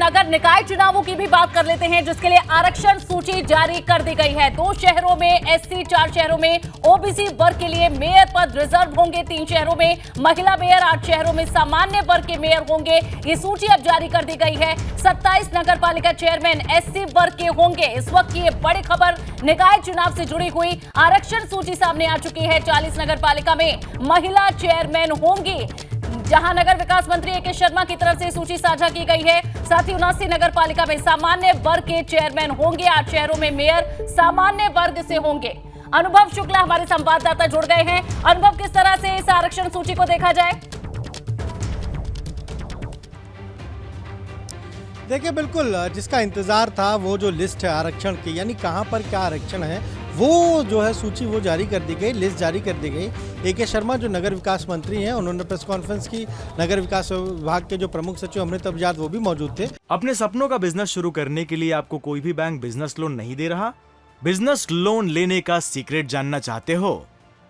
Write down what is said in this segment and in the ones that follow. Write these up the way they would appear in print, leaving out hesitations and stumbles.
नगर निकाय चुनावों की भी बात कर लेते हैं, जिसके लिए आरक्षण सूची जारी कर दी गई है। 2 शहरों में एससी, 4 शहरों में ओबीसी वर्ग के लिए मेयर पद रिजर्व होंगे। 3 शहरों में महिला मेयर, 8 शहरों में सामान्य वर्ग के मेयर होंगे। ये सूची अब जारी कर दी गई है। 27 नगर पालिका चेयरमैन एससी वर्ग के होंगे। इस वक्त की ये बड़ी खबर निकाय चुनाव से जुड़ी हुई आरक्षण सूची सामने आ चुकी है। 40 नगर पालिका में महिला चेयरमैन होंगी, जहां नगर विकास मंत्री ए के शर्मा की तरफ से सूची साझा की गई है। साथ ही 79 नगर पालिका में सामान्य वर्ग के चेयरमैन होंगे। 8 शहरों में मेयर सामान्य वर्ग से होंगे। अनुभव शुक्ला हमारे संवाददाता जुड़ गए हैं। अनुभव, किस तरह से इस आरक्षण सूची को देखा जाए? देखिए, बिल्कुल जिसका इंतजार था वो जो लिस्ट है आरक्षण की, यानी कहां पर क्या आरक्षण है, वो जो है सूची वो जारी कर दी गई, लिस्ट जारी कर दी गई। ए के शर्मा जो नगर विकास मंत्री हैं, उन्होंने प्रेस कॉन्फ्रेंस की। नगर विकास विभाग के जो प्रमुख सचिव अमृत अभिजात वो भी मौजूद थे। अपने सपनों का बिजनेस शुरू करने के लिए आपको कोई भी बैंक बिजनेस लोन नहीं दे रहा? बिजनेस लोन लेने का सीक्रेट जानना चाहते हो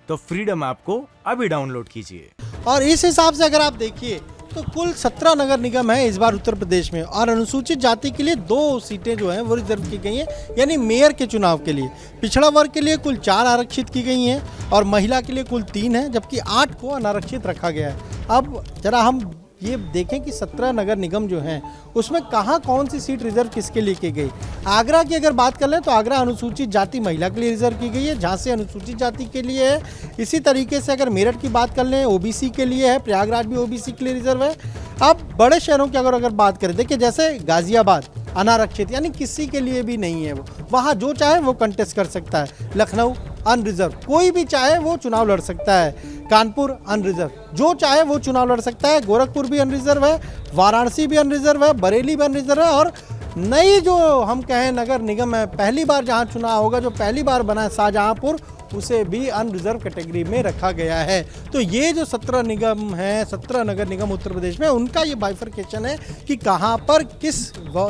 तो फ्रीडम ऐप को अभी डाउनलोड कीजिए। और इस हिसाब से अगर आप देखिए तो कुल 17 नगर निगम है इस बार उत्तर प्रदेश में, और अनुसूचित जाति के लिए 2 सीटें जो हैं वो रिजर्व की गई हैं, यानी मेयर के चुनाव के लिए। पिछड़ा वर्ग के लिए कुल 4 आरक्षित की गई हैं और महिला के लिए कुल 3 हैं, जबकि 8 को अनारक्षित रखा गया है। अब जरा हम ये देखें कि 17 नगर निगम जो हैं उसमें कहाँ कौन सी सीट रिजर्व किसके लिए की गई। आगरा की अगर बात कर लें तो आगरा अनुसूचित जाति महिला के लिए रिजर्व की गई है, झांसी अनुसूचित जाति के लिए है। इसी तरीके से अगर मेरठ की बात कर लें ओबीसी के लिए है, प्रयागराज भी ओबीसी के लिए रिजर्व है। अब बड़े शहरों की अगर बात करें, देखिए जैसे गाजियाबाद अनारक्षित, यानी किसी के लिए भी नहीं है, वो वहाँ जो चाहे वो कंटेस्ट कर सकता है। लखनऊ अनरिजर्व, कोई भी चाहे वो चुनाव लड़ सकता है। कानपुर अनरिजर्व, जो चाहे वो चुनाव लड़ सकता है। गोरखपुर भी अनरिजर्व है, वाराणसी भी अनरिजर्व है, बरेली भी अनरिजर्व है। और नई जो हम कहें नगर निगम है, पहली बार जहां चुनाव होगा, जो पहली बार बना है शाहजहांपुर, उसे भी अनरिजर्व कैटेगरी में रखा गया है। तो ये जो 17 निगम हैं, 17 नगर निगम उत्तर प्रदेश में, उनका ये बाइफरकेशन है कि कहां पर किस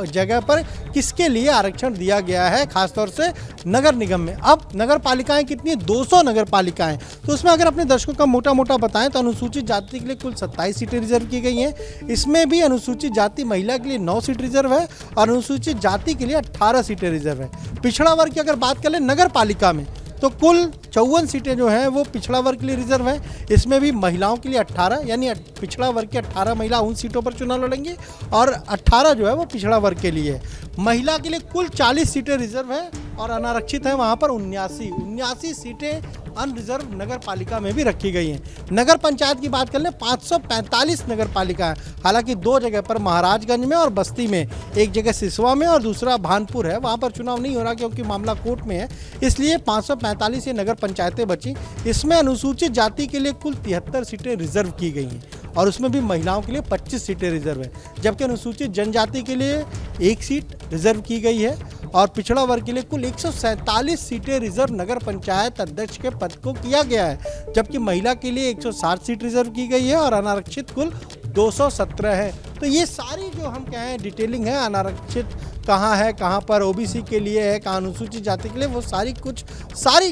जगह पर किसके लिए आरक्षण दिया गया है, खासतौर से नगर निगम में। अब नगर पालिकाएं कितनी, 200 नगर पालिकाएं। तो उसमें अगर अपने दर्शकों का मोटा मोटा बताएं तो अनुसूचित जाति के लिए कुल 27 सीटें रिजर्व की गई हैं। इसमें भी अनुसूचित जाति महिला के लिए 9 सीट रिजर्व है और अनुसूचित जाति के लिए 18 सीटें रिजर्व है। पिछड़ा वर्ग की अगर बात कर ले नगर पालिका में तो कुल 54 सीटें जो हैं वो पिछड़ा वर्ग के लिए रिजर्व हैं। इसमें भी महिलाओं के लिए 18, यानी पिछड़ा वर्ग की 18 महिला उन सीटों पर चुनाव लड़ेंगी और 18 जो है वो पिछड़ा वर्ग के लिए है। महिला के लिए कुल 40 सीटें रिजर्व हैं और अनारक्षित हैं वहाँ पर 79 सीटें अनरिजर्व नगर पालिका में भी रखी गई हैं। नगर पंचायत की बात कर लें, 545 नगर पालिका है। हालांकि 2 जगह पर, महाराजगंज में और बस्ती में, एक जगह सिसवा में और दूसरा भानपुर है, वहाँ पर चुनाव नहीं हो रहा क्योंकि मामला कोर्ट में है, इसलिए 545 ये नगर पंचायतें बची। इसमें अनुसूचित जाति के लिए कुल 73 सीटें रिजर्व की गई हैं और उसमें भी महिलाओं के लिए 25 सीटें रिजर्व है, जबकि अनुसूचित जनजाति के लिए 1 सीट रिजर्व की गई है और पिछड़ा वर्ग के लिए कुल 147 सीटें रिजर्व नगर पंचायत अध्यक्ष के पद को किया गया है, जबकि महिला के लिए 160 सीट रिजर्व की गई है और अनारक्षित कुल 217 है। तो ये सारी जो हम कहें डिटेलिंग है, अनारक्षित कहाँ है, कहाँ पर ओबीसी के लिए है, कहाँ अनुसूचित जाति के लिए, वो सारी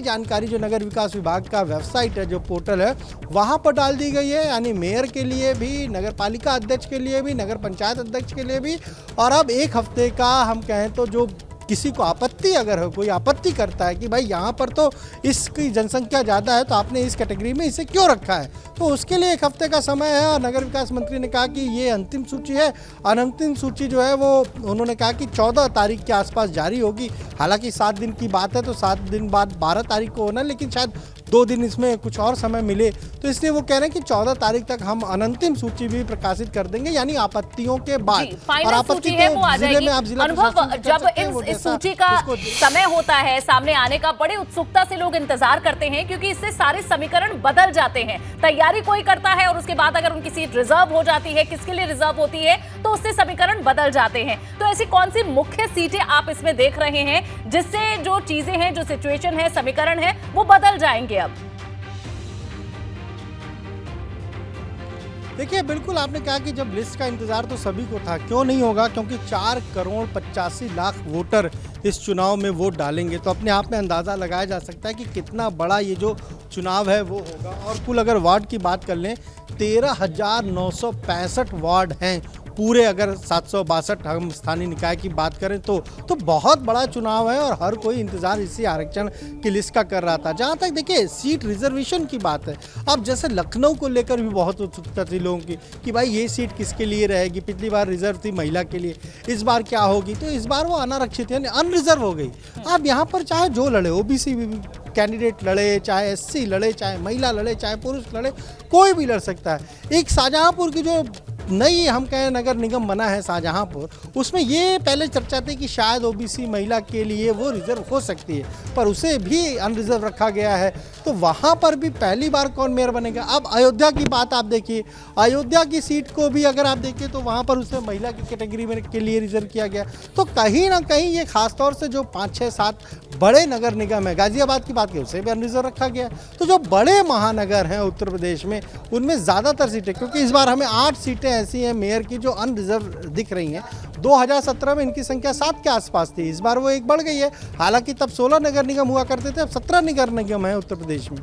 जानकारी जो नगर विकास विभाग का वेबसाइट है, जो पोर्टल है, वहाँ पर डाल दी गई है। यानी मेयर के लिए भी, नगर पालिका अध्यक्ष के लिए भी, नगर पंचायत अध्यक्ष के लिए भी। और अब 1 हफ्ते का हम कहें तो जो किसी को आपत्ति, अगर हो कोई आपत्ति करता है कि भाई यहाँ पर तो इसकी जनसंख्या ज़्यादा है तो आपने इस कैटेगरी में इसे क्यों रखा है, तो उसके लिए 1 हफ्ते का समय है। और नगर विकास मंत्री ने कहा कि ये अंतिम सूची है और अंतिम सूची जो है वो उन्होंने कहा कि 14 तारीख के आसपास जारी होगी। हालांकि 7 दिन की बात है तो 7 दिन बाद 12 तारीख को होना, लेकिन शायद 2 दिन इसमें कुछ और समय मिले, तो इसलिए वो कह रहे हैं कि 14 तारीख तक हम अंतिम सूची भी प्रकाशित कर देंगे, यानी आपत्तियों के बाद। और आपत्ति है वो आ जाएगी। अनुभव, जब इस सूची का समय होता है सामने आने का, बड़ी उत्सुकता से लोग इंतजार करते हैं क्योंकि इससे सारे समीकरण बदल जाते हैं। तैयारी कोई करता है और उसके बाद अगर उनकी सीट रिजर्व हो जाती है, किसके लिए रिजर्व होती है, तो उससे समीकरण बदल जाते हैं। तो ऐसी कौन सी मुख्य सीटें आप इसमें देख रहे हैं जिससे जो चीजें हैं, जो सिचुएशन है, समीकरण है, वो बदल जाएंगे अब? देखिए, बिल्कुल आपने कहा कि जब लिस्ट का इंतजार तो सभी को था, क्यों नहीं होगा, क्योंकि 4 करोड़ 85 लाख वोटर इस चुनाव में वोट डालेंगे, तो अपने आप में अंदाज़ा लगाया जा सकता है कि कितना बड़ा ये जो चुनाव है वो होगा। और कुल अगर वार्ड की बात कर लें, 13,965 वार्ड हैं पूरे अगर 762 हम स्थानीय निकाय की बात करें तो बहुत बड़ा चुनाव है और हर कोई इंतजार इसी आरक्षण की लिस्ट का कर रहा था। जहाँ तक देखिए सीट रिजर्वेशन की बात है, अब जैसे लखनऊ को लेकर भी बहुत उत्सुकता थी लोगों की कि भाई ये सीट किसके लिए रहेगी, पिछली बार रिजर्व थी महिला के लिए, इस बार क्या होगी, तो इस बार वो अनारक्षित यानी अनरिजर्व हो गई। अब यहाँ पर चाहे जो लड़े, ओबीसी कैंडिडेट लड़े, चाहे एससी लड़े, चाहे महिला लड़े, चाहे पुरुष लड़े, कोई भी लड़ सकता है। एक शाहजहांपुर की जो नई हम कहें नगर निगम बना है शाहजहांपुर, उसमें ये पहले चर्चा थी कि शायद ओबीसी महिला के लिए वो रिजर्व हो सकती है, पर उसे भी अनरिजर्व रखा गया है। तो वहाँ पर भी पहली बार कौन मेयर बनेगा। अब अयोध्या की बात आप देखिए, अयोध्या की सीट को भी अगर आप देखिए तो वहाँ पर उसे महिला की कैटेगरी में के लिए रिजर्व किया गया। तो कहीं ना कहीं ये खासतौर से जो 5, 6, 7 बड़े नगर निगम है, गाजियाबाद की बात की उसे भी अनरिजर्व रखा गया। तो जो बड़े महानगर हैं उत्तर प्रदेश में, उनमें ज़्यादातर सीटें, क्योंकि इस बार हमें 8 सीटें ऐसी हैं मेयर की जो अनरिजर्व दिख रही हैं। 2017 में इनकी संख्या 7 के आसपास थी, इस बार वो 1 बढ़ गई है। हालांकि तब 16 नगर निगम हुआ करते थे, अब 17 नगर निगम है उत्तर प्रदेश में।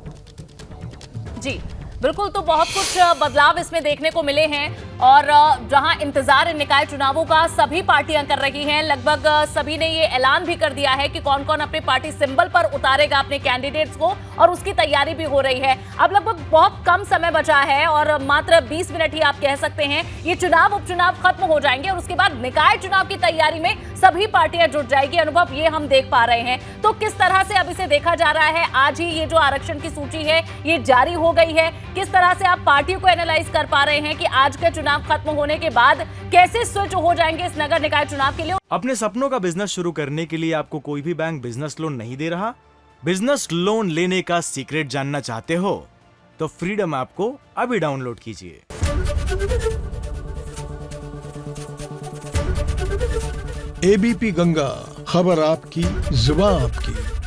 जी बिल्कुल, तो बहुत कुछ बदलाव इसमें देखने को मिले हैं और जहां इंतजार इन निकाय चुनावों का सभी पार्टियां कर रही हैं, लगभग सभी ने ये ऐलान भी कर दिया है कि कौन कौन अपने पार्टी सिंबल पर उतारेगा अपने कैंडिडेट्स को, और उसकी तैयारी भी हो रही है। अब लगभग बहुत कम समय बचा है और मात्र 20 मिनट ही आप कह सकते हैं ये चुनाव उपचुनाव खत्म हो जाएंगे और उसके बाद निकाय चुनाव की तैयारी में सभी पार्टियां जुट जाएगी। अनुभव ये हम देख पा रहे हैं। तो किस तरह से अब इसे देखा जा रहा है, आज ही ये जो आरक्षण की सूची है ये जारी हो गई है, किस तरह से आप पार्टियों को एनालाइज कर पा रहे हैं कि आज का चुनाव खत्म होने के बाद कैसे स्विच हो जाएंगे इस नगर निकाय चुनाव के लिए। अपने सपनों का बिजनेस शुरू करने के लिए आपको कोई भी बैंक बिजनेस लोन नहीं दे रहा। बिजनेस लोन लेने का सीक्रेट जानना चाहते हो तो फ्रीडम ऐप को अभी डाउनलोड कीजिए। एबीपी गंगा, खबर आपकी, जुबान आपकी।